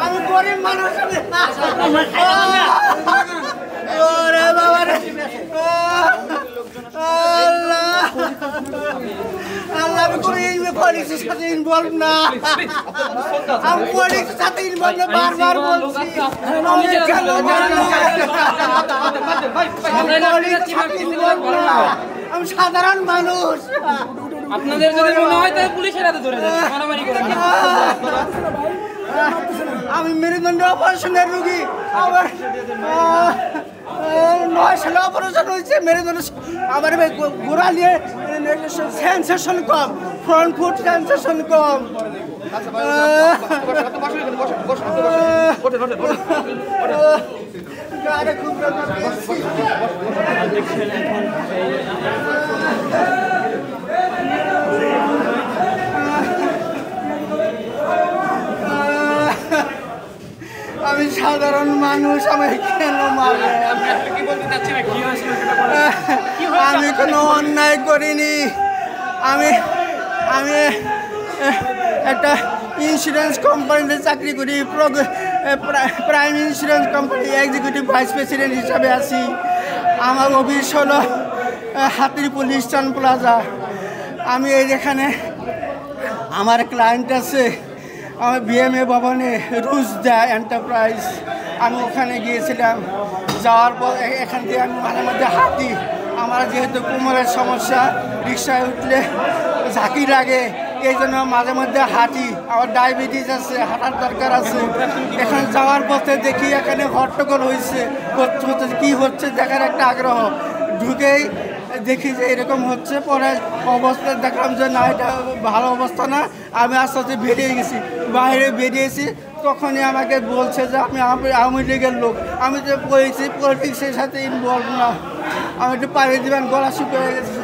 আমি গরিব মানুষ আল্লাহ আমি পলিটিক্সের সাথে ইনভলভ না আমি পলিটিক্সের সাথে ইনভলভ না বারবার বলছি আমি সাধারণ মানুষ আপনাদের যদি মনে হয় তাহলে পুলিশের হাতে ধরে দেন মারামারি করেন আমি মেরুদণ্ড অপারেশনের রোগী আমার 9 সালে অপারেশন হয়েছে মেরুদণ্ড আমার গোড়া নিয়ে সেন্সেশন কম ফ্রন্ট ফুট সেন্সেশন কম খুব আমি সাধারণ মানুষ আমাকে কেন মারে আমি কোনো অন্যায় করিনি আমি আমি একটা ইন্স্যুরেন্স কোম্পানিতে চাকরি করি prime insurance company executive vice president হিসাবে আছি আমার অফিস হলো হাতিরপুল ইস্টার্ন প্লাজা আমি এখানে আমার ক্লায়েন্ট আছে আমার বিএমএ ভবনে রুজদা এন্টারপ্রাইজ আমি ওখানে গিয়েছিলাম যাওয়ার পর এখান থেকে আমি মাঝে মধ্যে হাঁটি আমার যেহেতু কোমরের সমস্যা রিক্সায় উঠলে ঝাঁকি লাগে এই জন্য মাঝে মধ্যে হাঁটি আমার ডায়াবেটিস আছে হাঁটার দরকার আছে এখানে যাওয়ার পথে দেখি এখানে হট্টগোল হয়েছে কী হচ্ছে দেখার একটা আগ্রহ ঢুকেই দেখি যে এরকম হচ্ছে পরে অবস্থা দেখলাম যে না এটা ভালো অবস্থা না আমি আস্তে আস্তে বেরিয়ে গেছি বাইরে বেরিয়েছি তখনই আমাকে বলছে যে আপনি আওয়ামী লীগের লোক আমি যে বলেছি পলিটিক্সের সাথে ইনভলভ না আমি একটু পাড়িয়ে দেবেন গলা শুকিয়ে গেছে